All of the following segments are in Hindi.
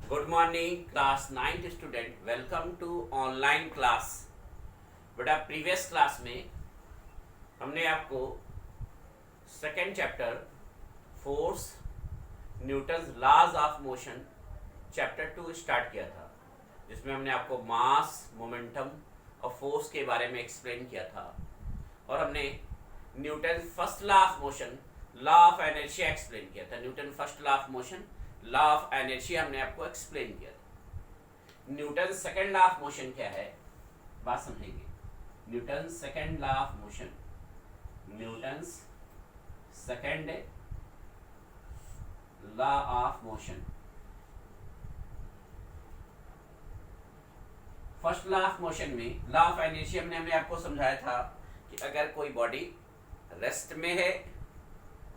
Good morning class 9th student, welcome to online class. बेटा प्रीवियस क्लास में हमने आपको second chapter force Newton's laws of motion chapter 2 start किया था, जिसमें हमने आपको मास, मोमेंटम और फोर्स के बारे में एक्सप्लेन किया था। और हमने Newton first law of motion, law of inertia explain किया था। Newton first law of motion, law of inertia हमने आपको एक्सप्लेन किया था। Newton second law of motion क्या है, बात समझेंगे। Newton second law of motion, Newton second law of motion. First law of motion में लॉ ऑफ इनर्शिया में हमने आपको समझाया था कि अगर कोई बॉडी रेस्ट में है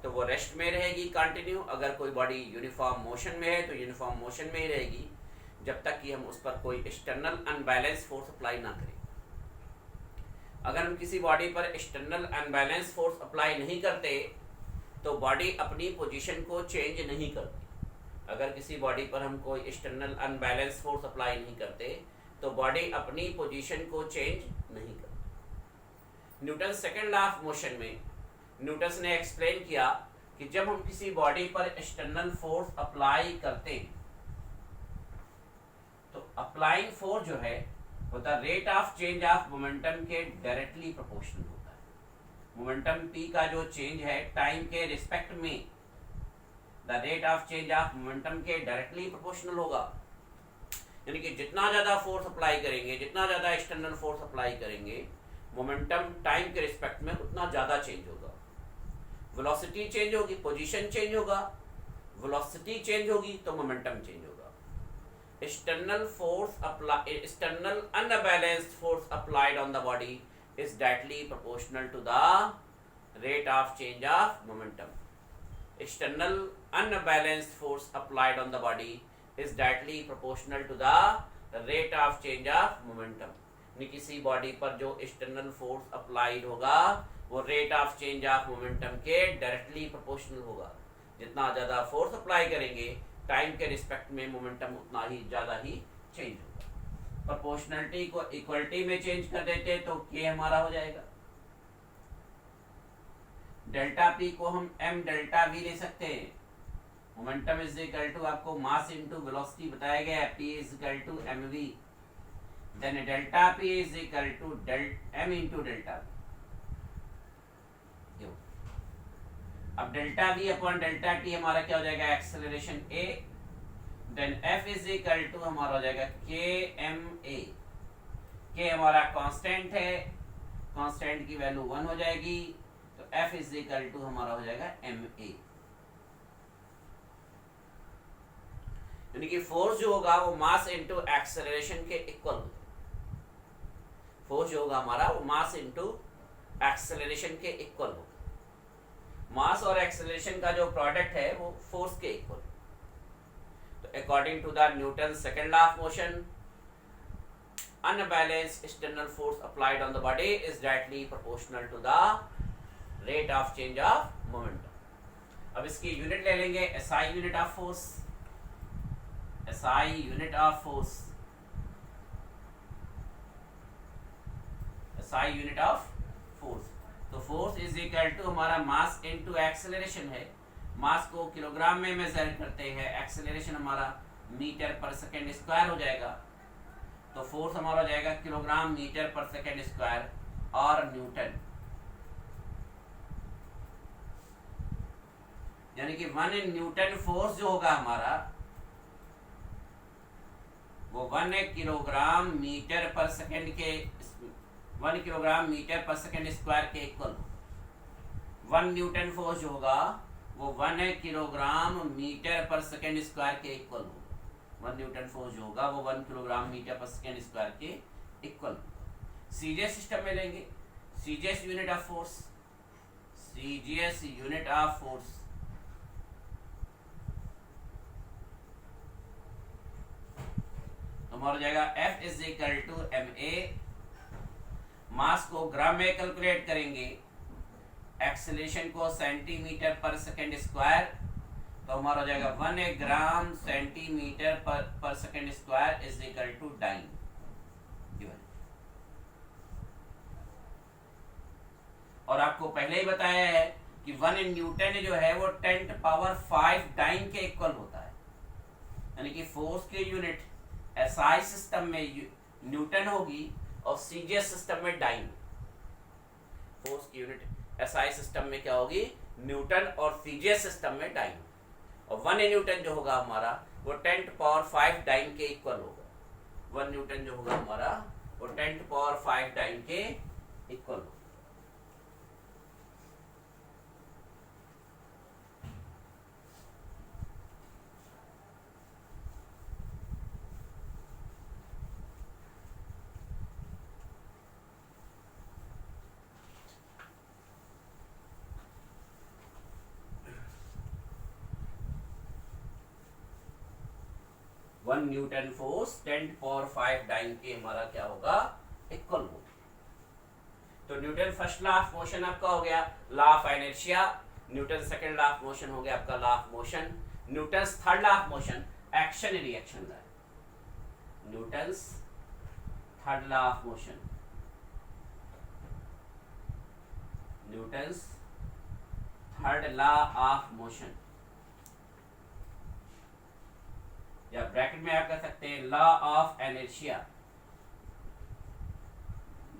तो वो रेस्ट में रहेगी कंटिन्यू। अगर कोई बॉडी यूनिफॉर्म मोशन में है तो यूनिफॉर्म मोशन में ही रहेगी, जब तक कि हम उस पर कोई एक्सटर्नल अनबैलेंस फोर्स अप्लाई ना करें। अगर हम किसी बॉडी पर एक्सटर्नल अनबैलेंस फोर्स अप्लाई नहीं करते तो बॉडी अपनी पोजीशन को चेंज नहीं करती। अगर किसी बॉडी पर हम कोई एक्सटर्नल अनबैलेंस फोर्स अप्लाई नहीं करते तो बॉडी अपनी पोजीशन को चेंज नहीं करती। Newton second law of motion में न्यूटन ने एक्सप्लेन किया कि जब हम किसी बॉडी पर एक्सटर्नल फोर्स अप्लाई करते हैं तो अप्लाइंग फोर्स जो है वो the rate of change of momentum के डायरेक्टली प्रोपोर्शनल होता है। मोमेंटम p का जो चेंज है टाइम के रिस्पेक्ट में the rate of change of momentum के डायरेक्टली प्रोपोर्शनल होगा। यानी कि जितना ज्यादा फोर्स अप्लाई करेंगे, जितना ज्यादा एक्सटर्नल फोर्स अप्लाई करेंगे, मोमेंटम टाइम के रिस्पेक्ट में उतना ज्यादा चेंज होगा। वेलोसिटी चेंज होगी, पोजीशन चेंज होगा, वेलोसिटी चेंज होगी तो मोमेंटम चेंज होगा। External force apply, external unbalanced force applied on the body is directly proportional to the rate of change of momentum. External unbalanced force applied on the body is directly proportional to the rate of change of momentum. किसी बॉडी पर जो एक्सटर्नल फोर्स अप्लाइड होगा वो rate of change of momentum के डायरेक्टली प्रोपोर्शनल होगा। जितना ज्यादा फोर्स अप्लाई करेंगे टाइम के रिस्पेक्ट में मोमेंटम उतना ही ज्यादा ही चेंज होगा। प्रोपोर्शनलिटी को इक्वलिटी में चेंज कर देते तो के हमारा हो जाएगा। डेल्टा पी को हम एम डेल्टा वी ले सकते हैं। मोमेंटम इज इक्वल टू आपको मास इनटू वेलोसिटी बताया गया है, p is equal to m v. Then delta p is equal to m into delta p. अब delta v upon delta t हमारा क्या हो जाएगा, acceleration a. Then f is equal to हमारा हो जाएगा के एम ए। के हमारा कांस्टेंट है, कांस्टेंट की वैल्यू 1 हो जाएगी, तो एफ इज इक्वल टू हमारा हो जाएगा एम ए। यानी कि फोर्स जो होगा वो मास इनटू एक्सेलरेशन के इक्वल होगा। फोर्स जो होगा हमारा वो मास इनटू एक्सेलरेशन के इक्वल होगा। मास और एक्सेलरेशन का जो प्रोडक्ट है वो फोर्स के इक्वल। तो according to the Newton second law of motion, unbalanced external force applied on the body is directly proportional to the rate of change of momentum. अब इसकी यूनिट ले लेंगे, SI unit of force. SI unit of force, SI unit of force. तो फोर्स इज इक्वल टू हमारा मास इनटू एक्सेलरेशन है। मास को किलोग्राम में मेजर करते हैं, एक्सेलरेशन हमारा मीटर पर सेकंड स्क्वायर हो जाएगा। तो फोर्स हमारा हो जाएगा kilogram metre per second square और न्यूटन। यानी कि 1 न्यूटन फोर्स जो होगा हमारा वो 1 किलोग्राम मीटर पर सेकंड के 1 kilogram metre per second square के इक्वल। 1 न्यूटन फोर्स जो होगा वो 1 kilogram metre per second square के इक्वल होगा। 1 न्यूटन फोर्स जो होगा वो 1 kilogram metre per second square के इक्वल। सीजीएस सिस्टम में लेंगे, CGS unit of force, CGS unit of force हमारा हो जाएगा f is equal to m a. Mass को ग्राम में कैलकुलेट करेंगे, एक्सेलरेशन को सेंटीमीटर पर सेकंड स्क्वायर, तो हमारा हो जाएगा 1 ग्राम सेंटीमीटर पर second square is equal to dyne. और आपको पहले ही बताया है कि 1 न्यूटन जो है वो 10⁵ डाइन के इक्वल होता है, यानी कि फोर्स की यूनिट एसआई सिस्टम में न्यूटन होगी और सीजीएस सिस्टम में डाइन। फोर्स की यूनिट एसआई सिस्टम में क्या होगी, न्यूटन, और सीजीएस सिस्टम में डाइन। और 1 न्यूटन जो होगा हमारा वो 10⁵ डाइन के इक्वल होगा। 1 न्यूटन जो होगा हमारा वो 10⁵ डाइन के इक्वल होगा। वन न्यूटन फोर्स 10⁵ डाइन के हमारा क्या होगा, इक्वल होगा। तो Newton first law of motion आपका हो गया law of inertia, Newton second law of motion हो गया आपका law of motion, Newton third law of motion action reaction law, Newton third law of motion, Newton third law of motion, या ब्रैकेट में आप कह सकते हैं law of inertia,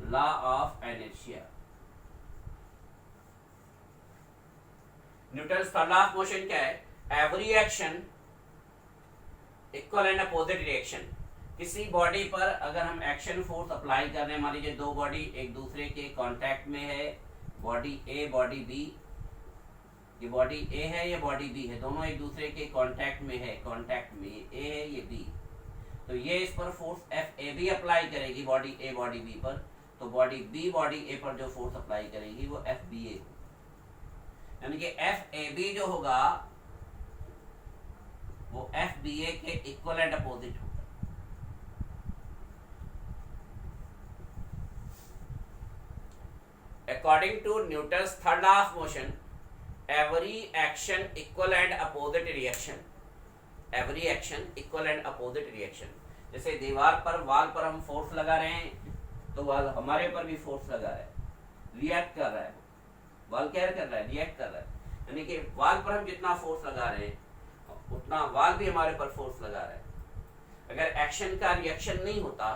law of inertia. Newton third law of motion क्या है, every action equal and opposite reaction. किसी बॉडी पर अगर हम एक्शन फोर्स अप्लाई कर रहे हैं, मान लीजिए दो बॉडी एक दूसरे के कांटेक्ट में है, बॉडी ए बॉडी बी, ये बॉडी ए है ये बॉडी बी है, दोनों एक दूसरे के कांटेक्ट में है, कांटेक्ट में ए है ये बी, तो ये इस पर force F A B apply करेगी बॉडी ए बॉडी बी पर, तो बॉडी बी बॉडी ए पर जो फोर्स अप्लाई करेगी वो एफ बी ए, यानी कि एफ ए बी जो होगा वो एफ बी ए के इक्वल एंड अपोजिट होगा। According to Newton's third law of motion, every action equal and opposite reaction, every action equal and opposite reaction। जैसे दीवार पर वाल पर हम फोर्स लगा रहे हैं तो वाल हमारे ऊपर भी फोर्स लगा रहा है, रिएक्ट कर रहा है, वाल क्या कर रहा है, रिएक्ट कर रहा है, यानी कि वाल पर हम जितना फोर्स लगा रहे हैं उतना वाल भी हमारे पर फोर्स लगा रहा है। अगर एक्शन का रिएक्शन नहीं होता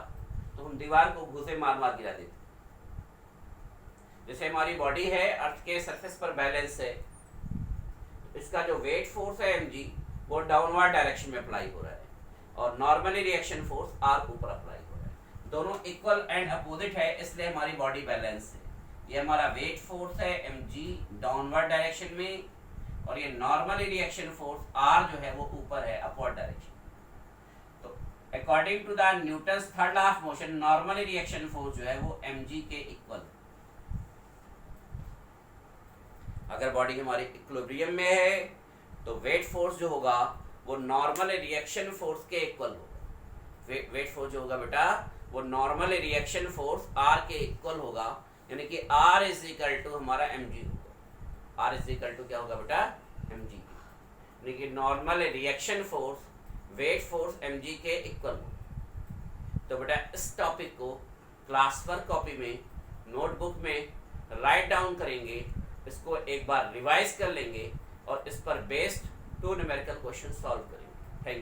तो हम दीवार को घूसे मार मार गिरा देते। जैसे हमारी बॉडी है अर्थ के सरफेस पर बैलेंस है, इसका जो वेट फोर्स है mg वो डाउनवर्ड डायरेक्शन में अप्लाई हो रहा है और नॉर्मली रिएक्शन फोर्स r ऊपर अप्लाई हो रहा है, दोनों इक्वल एंड अपोजिट है, इसलिए हमारी बॉडी बैलेंस है। ये हमारा वेट फोर्स है mg डाउनवर्ड डायरेक्शन में, और ये नॉर्मली रिएक्शन फोर्स r जो है वो ऊपर है अपवर्ड डायरेक्शन। तो according to the Newton's third law of motion, normally reaction force जो है वो mg के इक्वल है। अगर बॉडी हमारी इक्विलिब्रियम में है तो वेट फोर्स जो होगा वो नॉर्मल रिएक्शन फोर्स के इक्वल होगा। वेट फोर्स जो होगा बेटा वो नॉर्मल रिएक्शन फोर्स r के इक्वल होगा, यानी कि r इज इक्वल टू हमारा mg होगा। r इज इक्वल टू क्या होगा बेटा, mg, यानी कि normal reaction force weight force mg के इक्वल होगा। तो बेटा इस टॉपिक को क्लास वर्क कॉपी में नोटबुक में राइट डाउन करेंगे, इसको एक बार रिवाइज कर लेंगे और इस पर बेस्ड 2 न्यूमेरिकल क्वेश्चन सॉल्व करेंगे। Thank you.